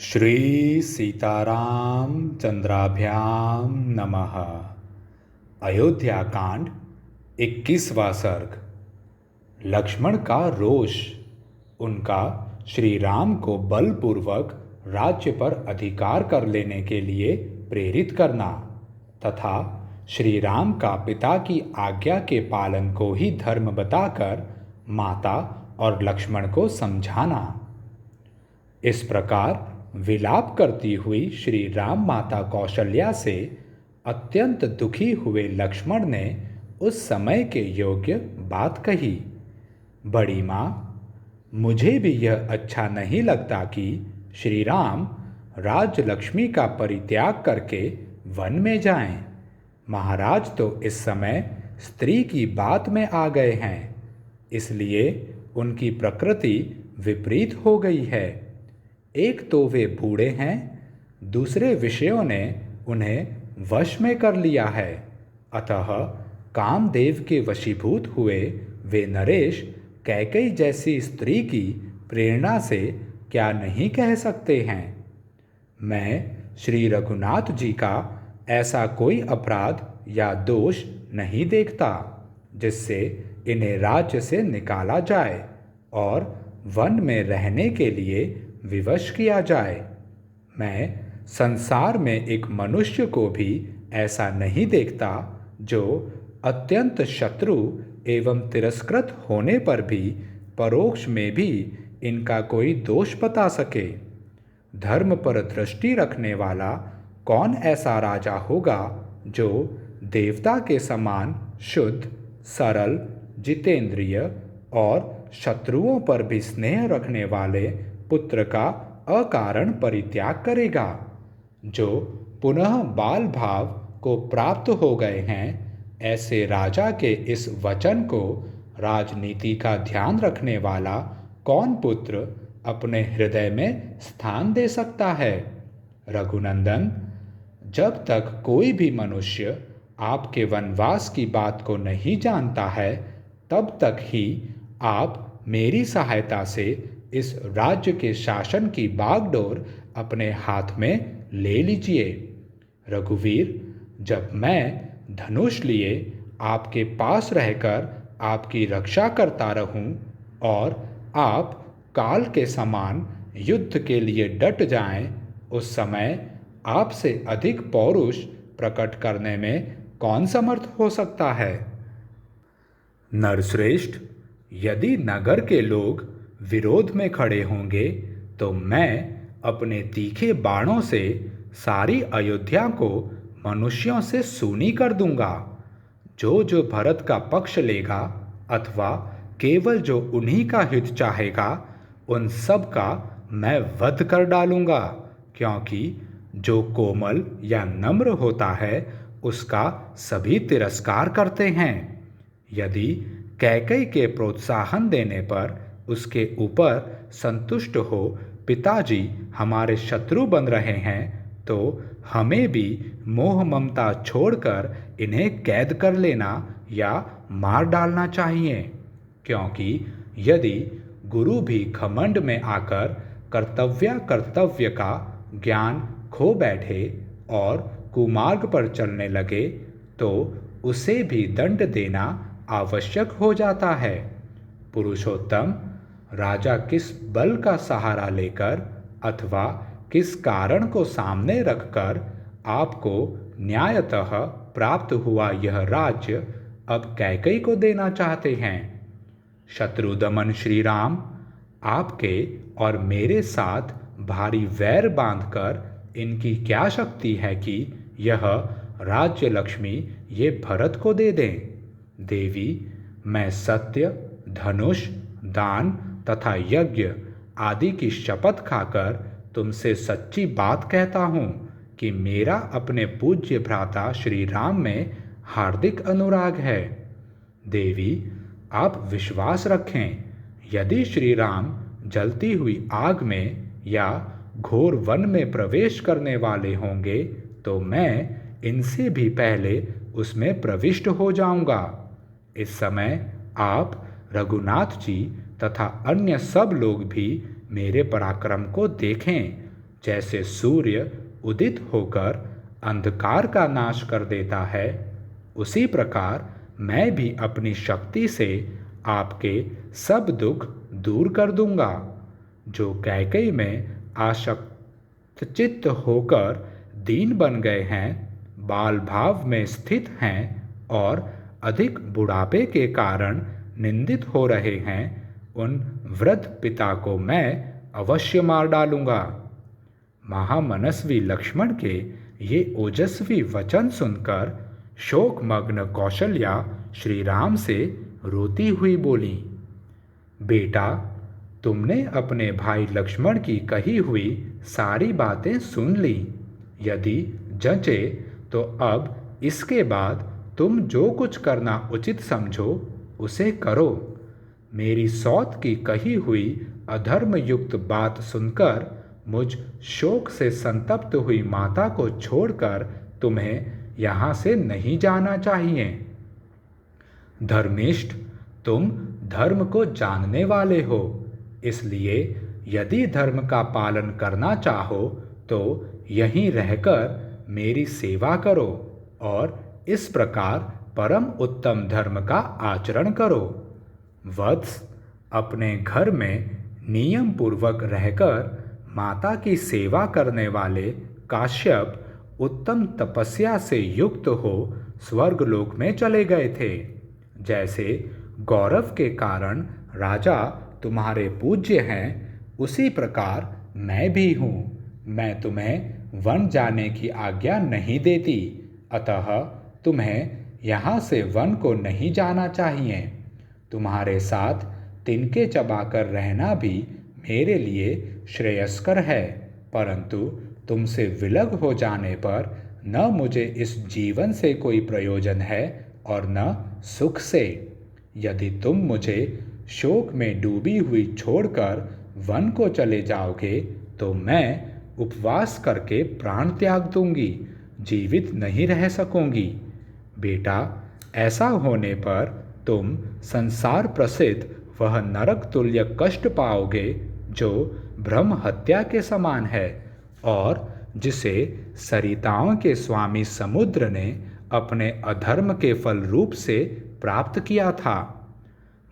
श्री सीताराम चंद्राभ्याम नमः। अयोध्या कांड 21वां सर्ग। लक्ष्मण का रोष। उनका श्री राम को बलपूर्वक राज्य पर अधिकार कर लेने के लिए प्रेरित करना तथा श्री राम का पिता की आज्ञा के पालन को ही धर्म बताकर माता और लक्ष्मण को समझाना। इस प्रकार विलाप करती हुई श्री राम माता कौशल्या से अत्यंत दुखी हुए लक्ष्मण ने उस समय के योग्य बात कही। बड़ी माँ, मुझे भी यह अच्छा नहीं लगता कि श्री राम राजलक्ष्मी का परित्याग करके वन में जाएं। महाराज तो इस समय स्त्री की बात में आ गए हैं, इसलिए उनकी प्रकृति विपरीत हो गई है। एक तो वे बूढ़े हैं, दूसरे विषयों ने उन्हें वश में कर लिया है। अतः कामदेव के वशीभूत हुए वे नरेश कैकेयी जैसी स्त्री की प्रेरणा से क्या नहीं कह सकते हैं। मैं श्री रघुनाथ जी का ऐसा कोई अपराध या दोष नहीं देखता जिससे इन्हें राज्य से निकाला जाए और वन में रहने के लिए विवश किया जाए। मैं संसार में एक मनुष्य को भी ऐसा नहीं देखता जो अत्यंत शत्रु एवं तिरस्कृत होने पर भी परोक्ष में भी इनका कोई दोष बता सके। धर्म पर दृष्टि रखने वाला कौन ऐसा राजा होगा जो देवता के समान शुद्ध, सरल, जितेंद्रिय और शत्रुओं पर भी स्नेह रखने वाले पुत्र का अकारण परित्याग करेगा। जो पुनः बाल भाव को प्राप्त हो गए हैं, ऐसे राजा के इस वचन को राजनीति का ध्यान रखने वाला कौन पुत्र अपने हृदय में स्थान दे सकता है। रघुनंदन, जब तक कोई भी मनुष्य आपके वनवास की बात को नहीं जानता है, तब तक ही आप मेरी सहायता से इस राज्य के शासन की बागडोर अपने हाथ में ले लीजिए। रघुवीर, जब मैं धनुष लिए आपके पास रहकर आपकी रक्षा करता रहूं और आप काल के समान युद्ध के लिए डट जाएं, उस समय आपसे अधिक पौरुष प्रकट करने में कौन समर्थ हो सकता है। नरश्रेष्ठ, यदि नगर के लोग विरोध में खड़े होंगे तो मैं अपने तीखे बाणों से सारी अयोध्या को मनुष्यों से सूनी कर दूंगा। जो भरत का पक्ष लेगा अथवा केवल जो उन्हीं का हित चाहेगा, उन सब का मैं वध कर डालूंगा, क्योंकि जो कोमल या नम्र होता है उसका सभी तिरस्कार करते हैं। यदि कैकेयी के प्रोत्साहन देने पर उसके ऊपर संतुष्ट हो पिताजी हमारे शत्रु बन रहे हैं, तो हमें भी मोह ममता छोड़कर इन्हें कैद कर लेना या मार डालना चाहिए। क्योंकि यदि गुरु भी घमंड में आकर कर्तव्य का ज्ञान खो बैठे और कुमार्ग पर चलने लगे, तो उसे भी दंड देना आवश्यक हो जाता है। पुरुषोत्तम, राजा किस बल का सहारा लेकर अथवा किस कारण को सामने रखकर आपको न्यायतः प्राप्त हुआ यह राज्य अब कैकेयी को देना चाहते हैं। शत्रुदमन श्री राम, आपके और मेरे साथ भारी वैर बांधकर इनकी क्या शक्ति है कि यह राज्य लक्ष्मी ये भरत को दे दें। देवी, मैं सत्य, धनुष, दान तथा यज्ञ आदि की शपथ खाकर तुमसे सच्ची बात कहता हूँ कि मेरा अपने पूज्य भ्राता श्री राम में हार्दिक अनुराग है। देवी, आप विश्वास रखें, यदि श्री राम जलती हुई आग में या घोर वन में प्रवेश करने वाले होंगे तो मैं इनसे भी पहले उसमें प्रविष्ट हो जाऊंगा। इस समय आप, रघुनाथ जी तथा अन्य सब लोग भी मेरे पराक्रम को देखें। जैसे सूर्य उदित होकर अंधकार का नाश कर देता है, उसी प्रकार मैं भी अपनी शक्ति से आपके सब दुख दूर कर दूंगा। जो कैकेयी में आसक्तचित्त होकर दीन बन गए हैं, बाल भाव में स्थित हैं और अधिक बुढ़ापे के कारण निंदित हो रहे हैं, उन वृद्ध पिता को मैं अवश्य मार डालूंगा। महामनस्वी लक्ष्मण के ये ओजस्वी वचन सुनकर शोकमग्न कौशल्या श्री राम से रोती हुई बोली, बेटा, तुमने अपने भाई लक्ष्मण की कही हुई सारी बातें सुन ली। यदि जचे तो अब इसके बाद तुम जो कुछ करना उचित समझो उसे करो। मेरी सौत की कही हुई अधर्मयुक्त बात सुनकर मुझ शोक से संतप्त हुई माता को छोड़कर तुम्हें यहाँ से नहीं जाना चाहिए। धर्मिष्ठ, तुम धर्म को जानने वाले हो, इसलिए यदि धर्म का पालन करना चाहो तो यहीं रहकर मेरी सेवा करो और इस प्रकार परम उत्तम धर्म का आचरण करो। वत्स, अपने घर में नियम पूर्वक रहकर माता की सेवा करने वाले काश्यप उत्तम तपस्या से युक्त हो स्वर्गलोक में चले गए थे। जैसे गौरव के कारण राजा तुम्हारे पूज्य हैं, उसी प्रकार मैं भी हूँ। मैं तुम्हें वन जाने की आज्ञा नहीं देती, अतः तुम्हें यहाँ से वन को नहीं जाना चाहिए। तुम्हारे साथ तिनके चबाकर रहना भी मेरे लिए श्रेयस्कर है, परंतु तुमसे विलग हो जाने पर न मुझे इस जीवन से कोई प्रयोजन है और न सुख से। यदि तुम मुझे शोक में डूबी हुई छोड़कर वन को चले जाओगे तो मैं उपवास करके प्राण त्याग दूंगी, जीवित नहीं रह सकूंगी। बेटा, ऐसा होने पर तुम संसार प्रसिद्ध वह नरक तुल्य कष्ट पाओगे जो ब्रह्म हत्या के समान है और जिसे सरिताओं के स्वामी समुद्र ने अपने अधर्म के फल रूप से प्राप्त किया था।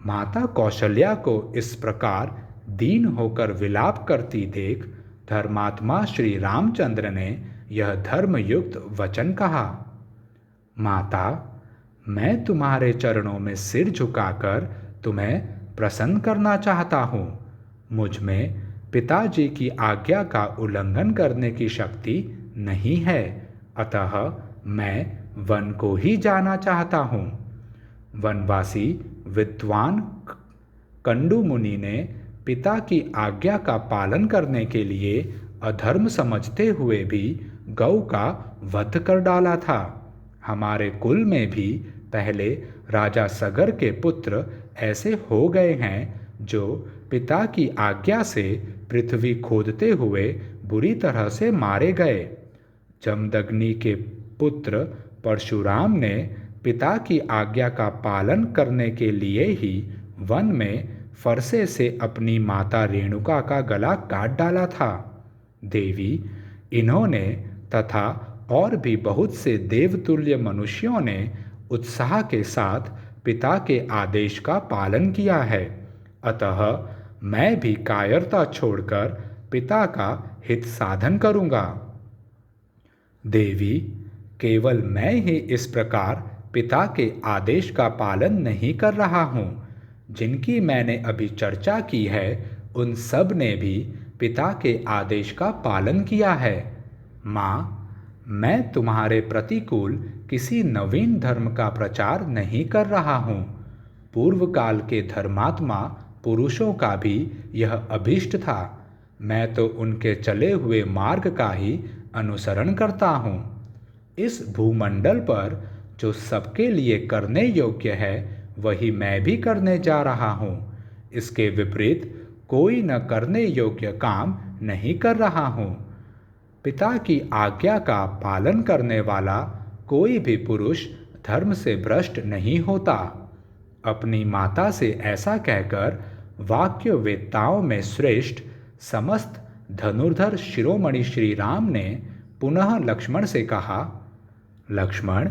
माता कौशल्या को इस प्रकार दीन होकर विलाप करती देख धर्मात्मा श्री रामचंद्र ने यह धर्मयुक्त वचन कहा, माता, मैं तुम्हारे चरणों में सिर झुकाकर तुम्हें प्रसन्न करना चाहता हूँ। मुझ में पिताजी की आज्ञा का उल्लंघन करने की शक्ति नहीं है, अतः मैं वन को ही जाना चाहता हूँ। वनवासी विद्वान कंडू मुनि ने पिता की आज्ञा का पालन करने के लिए अधर्म समझते हुए भी गौ का वध कर डाला था। हमारे कुल में भी पहले राजा सगर के पुत्र ऐसे हो गए हैं जो पिता की आज्ञा से पृथ्वी खोदते हुए बुरी तरह से मारे गए। जमदग्नि के पुत्र परशुराम ने पिता की आज्ञा का पालन करने के लिए ही वन में फरसे से अपनी माता रेणुका का गला काट डाला था। देवी, इन्होंने तथा और भी बहुत से देवतुल्य मनुष्यों ने उत्साह के साथ पिता के आदेश का पालन किया है, अतः मैं भी कायरता छोड़कर पिता का हित साधन करूँगा। देवी, केवल मैं ही इस प्रकार पिता के आदेश का पालन नहीं कर रहा हूँ। जिनकी मैंने अभी चर्चा की है उन सब ने भी पिता के आदेश का पालन किया है। माँ, मैं तुम्हारे प्रतिकूल किसी नवीन धर्म का प्रचार नहीं कर रहा हूँ। पूर्व काल के धर्मात्मा पुरुषों का भी यह अभीष्ट था। मैं तो उनके चले हुए मार्ग का ही अनुसरण करता हूँ। इस भूमंडल पर जो सबके लिए करने योग्य है वही मैं भी करने जा रहा हूँ। इसके विपरीत कोई न करने योग्य काम नहीं कर रहा हूँ। पिता की आज्ञा का पालन करने वाला कोई भी पुरुष धर्म से भ्रष्ट नहीं होता। अपनी माता से ऐसा कहकर वाक्य वेत्ताओं में श्रेष्ठ समस्त धनुर्धर शिरोमणि श्री राम ने पुनः लक्ष्मण से कहा, लक्ष्मण,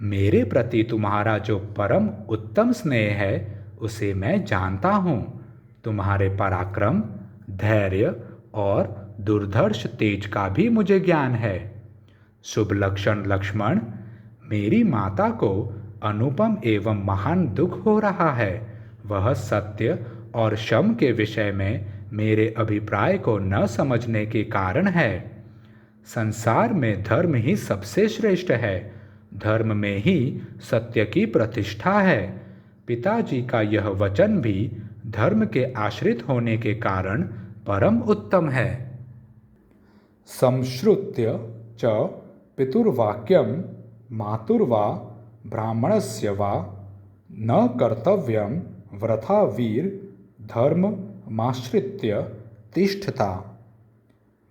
मेरे प्रति तुम्हारा जो परम उत्तम स्नेह है उसे मैं जानता हूँ। तुम्हारे पराक्रम, धैर्य और दुर्धर्ष तेज का भी मुझे ज्ञान है। शुभ लक्षण लक्ष्मण, मेरी माता को अनुपम एवं महान दुख हो रहा है। वह सत्य और शम के विषय में मेरे अभिप्राय को न समझने के कारण है। संसार में धर्म ही सबसे श्रेष्ठ है। धर्म में ही सत्य की प्रतिष्ठा है। पिताजी का यह वचन भी धर्म के आश्रित होने के कारण परम उत्तम है। संश्रुत्य च पितुर्वाक्यम मातुर्वा ब्राह्मणस्य वा न कर्तव्यम वृथा वीर धर्ममाश्रित्य तिष्ठता।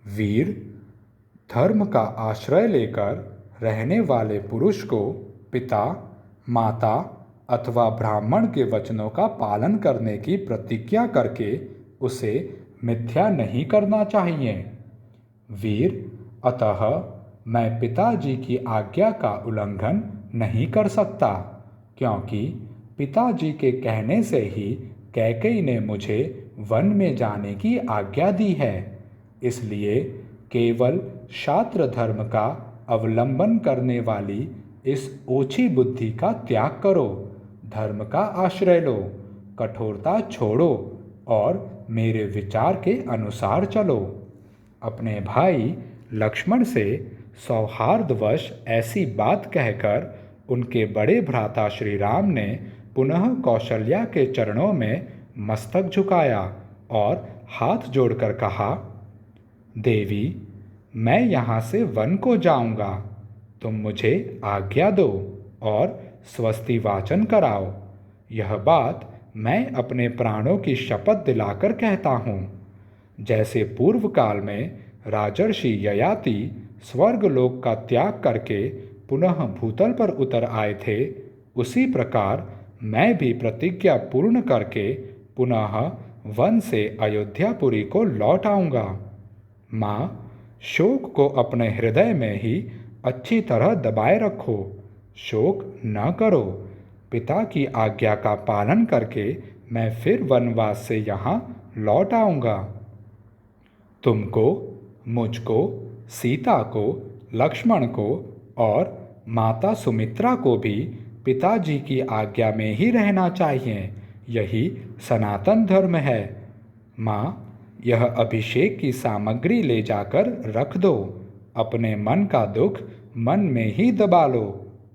वीर, धर्म का आश्रय लेकर रहने वाले पुरुष को पिता, माता अथवा ब्राह्मण के वचनों का पालन करने की प्रतिज्ञा करके उसे मिथ्या नहीं करना चाहिए। वीर, अतः मैं पिताजी की आज्ञा का उल्लंघन नहीं कर सकता, क्योंकि पिताजी के कहने से ही कैकेयी ने मुझे वन में जाने की आज्ञा दी है। इसलिए केवल शास्त्र धर्म का अवलंबन करने वाली इस ओछी बुद्धि का त्याग करो, धर्म का आश्रय लो, कठोरता छोड़ो और मेरे विचार के अनुसार चलो। अपने भाई लक्ष्मण से सौहार्दवश ऐसी बात कहकर उनके बड़े भ्राता श्री राम ने पुनः कौशल्या के चरणों में मस्तक झुकाया और हाथ जोड़कर कहा, देवी, मैं यहाँ से वन को जाऊँगा। तुम मुझे आज्ञा दो और स्वस्ति वाचन कराओ। यह बात मैं अपने प्राणों की शपथ दिलाकर कहता हूँ। जैसे पूर्व काल में राजर्षि ययाति स्वर्गलोक का त्याग करके पुनः भूतल पर उतर आए थे, उसी प्रकार मैं भी प्रतिज्ञा पूर्ण करके पुनः वन से अयोध्यापुरी को लौट आऊँगा। माँ, शोक को अपने हृदय में ही अच्छी तरह दबाए रखो। शोक न करो। पिता की आज्ञा का पालन करके मैं फिर वनवास से यहाँ लौट आऊँगा। तुमको, मुझको, सीता को, लक्ष्मण को और माता सुमित्रा को भी पिताजी की आज्ञा में ही रहना चाहिए। यही सनातन धर्म है। माँ, यह अभिषेक की सामग्री ले जाकर रख दो। अपने मन का दुख मन में ही दबा लो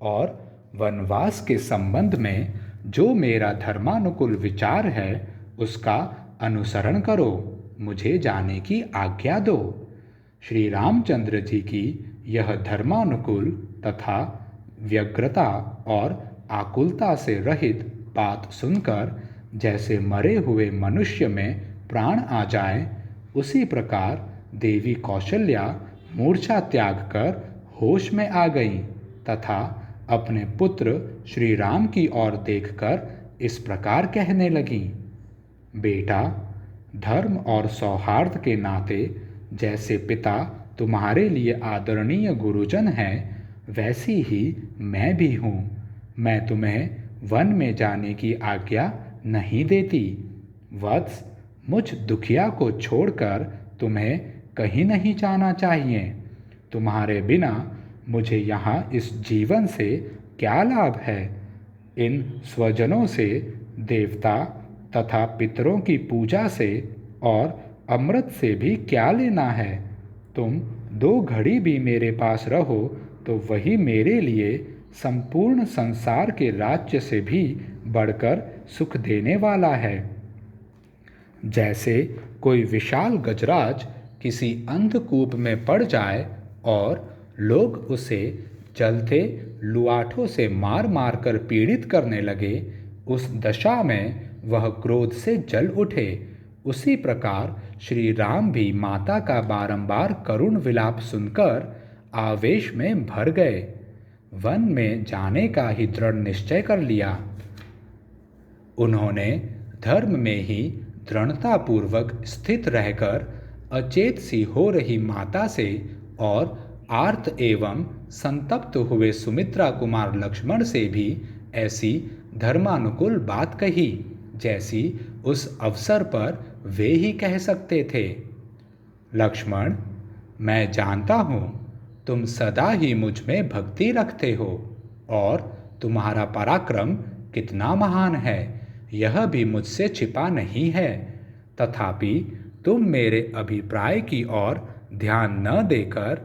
और वनवास के संबंध में जो मेरा धर्मानुकूल विचार है उसका अनुसरण करो। मुझे जाने की आज्ञा दो। श्री रामचंद्र जी की यह धर्मानुकूल तथा व्यग्रता और आकुलता से रहित बात सुनकर जैसे मरे हुए मनुष्य में प्राण आ जाए, उसी प्रकार देवी कौशल्या मूर्छा त्याग कर होश में आ गई तथा अपने पुत्र श्री राम की ओर देखकर इस प्रकार कहने लगी, बेटा, धर्म और सौहार्द के नाते जैसे पिता तुम्हारे लिए आदरणीय गुरुजन हैं, वैसी ही मैं भी हूँ। मैं तुम्हें वन में जाने की आज्ञा नहीं देती। वत्स, मुझ दुखिया को छोड़कर तुम्हें कहीं नहीं जाना चाहिए। तुम्हारे बिना मुझे यहाँ इस जीवन से क्या लाभ है? इन स्वजनों से, देवता तथा पितरों की पूजा से और अमृत से भी क्या लेना है? तुम 2 घड़ी भी मेरे पास रहो तो वही मेरे लिए संपूर्ण संसार के राज्य से भी बढ़कर सुख देने वाला है। जैसे कोई विशाल गजराज किसी अंधकूप में पड़ जाए और लोग उसे जलते लुआठों से मार मार कर पीड़ित करने लगे, उस दशा में वह क्रोध से जल उठे, उसी प्रकार श्री राम भी माता का बारंबार करुण विलाप सुनकर आवेश में भर गए। वन में जाने का ही दृढ़ निश्चय कर लिया। उन्होंने धर्म में ही दृढ़तापूर्वक स्थित रहकर अचेत सी हो रही माता से और आर्त एवं संतप्त हुए सुमित्रा कुमार लक्ष्मण से भी ऐसी धर्मानुकूल बात कही जैसी उस अवसर पर वे ही कह सकते थे। लक्ष्मण, मैं जानता हूँ तुम सदा ही मुझ में भक्ति रखते हो और तुम्हारा पराक्रम कितना महान है यह भी मुझसे छिपा नहीं है। तथापि तुम मेरे अभिप्राय की ओर ध्यान न देकर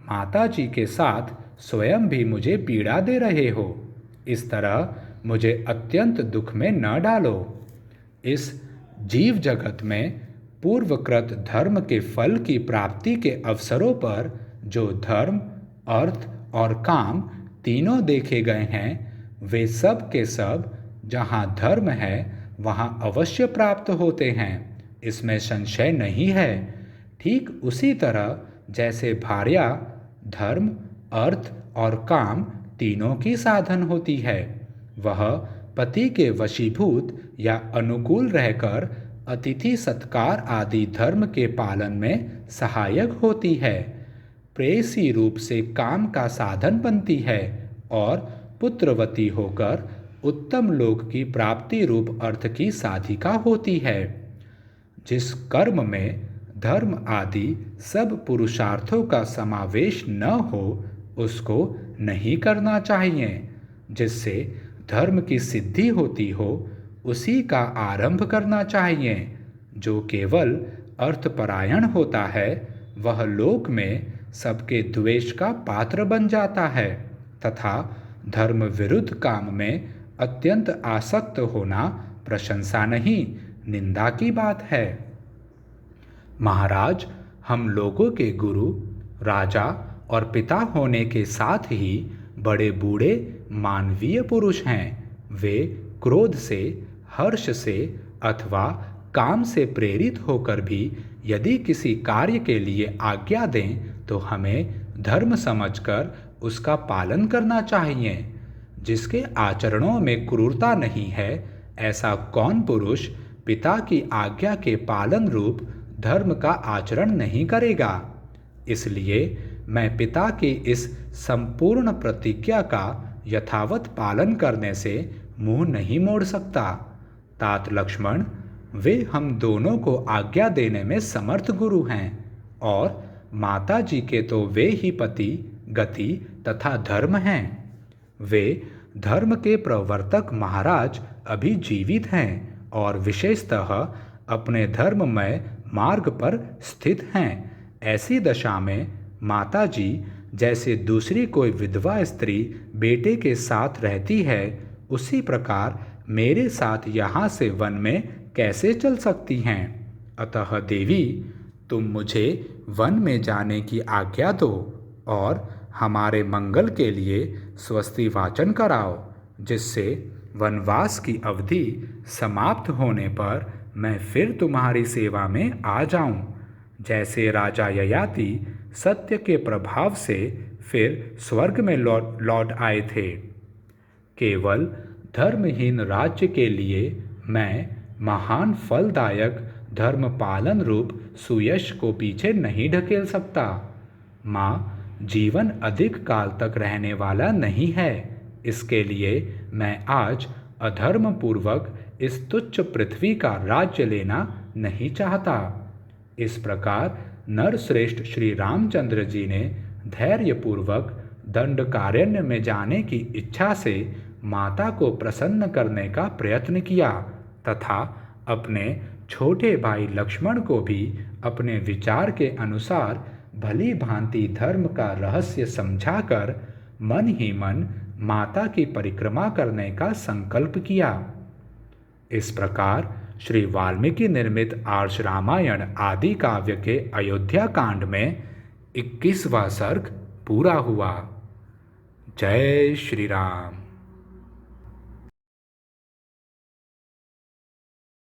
माता जी के साथ स्वयं भी मुझे पीड़ा दे रहे हो। इस तरह मुझे अत्यंत दुख में न डालो। इस जीव जगत में पूर्वकृत धर्म के फल की प्राप्ति के अवसरों पर जो धर्म, अर्थ और काम तीनों देखे गए हैं वे सब के सब जहाँ धर्म है वहाँ अवश्य प्राप्त होते हैं, इसमें संशय नहीं है। ठीक उसी तरह जैसे भार्या धर्म, अर्थ और काम तीनों की साधन होती है, वह पति के वशीभूत या अनुकूल रहकर अतिथि सत्कार आदि धर्म के पालन में सहायक होती है, प्रेयसी रूप से काम का साधन बनती है और पुत्रवती होकर उत्तम लोक की प्राप्ति रूप अर्थ की साधिका होती है। जिस कर्म में धर्म आदि सब पुरुषार्थों का समावेश न हो उसको नहीं करना चाहिए। जिससे धर्म की सिद्धि होती हो उसी का आरंभ करना चाहिए। जो केवल अर्थपरायण होता है वह लोक में सबके द्वेष का पात्र बन जाता है तथा धर्म विरुद्ध काम में अत्यंत आसक्त होना प्रशंसा नहीं, निंदा की बात है। महाराज, हम लोगों के गुरु, राजा और पिता होने के साथ ही बड़े बूढ़े मानवीय पुरुष हैं। वे क्रोध से, हर्ष से अथवा काम से प्रेरित होकर भी यदि किसी कार्य के लिए आज्ञा दें तो हमें धर्म समझकर उसका पालन करना चाहिए। जिसके आचरणों में क्रूरता नहीं है ऐसा कौन पुरुष पिता की आज्ञा के पालन रूप धर्म का आचरण नहीं करेगा। इसलिए मैं पिता की इस संपूर्ण प्रतिज्ञा का यथावत पालन करने से मुंह नहीं मोड़ सकता। तात लक्ष्मण, वे हम दोनों को आज्ञा देने में समर्थ गुरु हैं और माता जी के तो वे ही पति, गति तथा धर्म हैं। वे धर्म के प्रवर्तक महाराज अभी जीवित हैं और विशेषतः अपने धर्ममय मार्ग पर स्थित हैं। ऐसी दशा में माता जी जैसे दूसरी कोई विधवा स्त्री बेटे के साथ रहती है उसी प्रकार मेरे साथ यहाँ से वन में कैसे चल सकती हैं। अतः देवी, तुम मुझे वन में जाने की आज्ञा दो और हमारे मंगल के लिए स्वस्ति वाचन कराओ, जिससे वनवास की अवधि समाप्त होने पर मैं फिर तुम्हारी सेवा में आ जाऊं। जैसे राजा ययाति सत्य के प्रभाव से फिर स्वर्ग में लौट आए थे। केवल धर्महीन राज्य के लिए मैं महान फलदायक धर्म पालन रूप सुयश को पीछे नहीं ढकेल सकता। माँ, जीवन अधिक काल तक रहने वाला नहीं है, इसके लिए मैं आज अधर्म पूर्वक इस तुच्छ पृथ्वी का राज्य लेना नहीं चाहता। इस प्रकार नरश्रेष्ठ श्री रामचंद्र जी ने धैर्यपूर्वक दंडकारण्य में जाने की इच्छा से माता को प्रसन्न करने का प्रयत्न किया तथा अपने छोटे भाई लक्ष्मण को भी अपने विचार के अनुसार भली भांति धर्म का रहस्य समझाकर मन ही मन माता की परिक्रमा करने का संकल्प किया। इस प्रकार श्री वाल्मीकि निर्मित आर्ष रामायण आदि काव्य के अयोध्या कांड में 21वां सर्ग पूरा हुआ। जय श्री राम।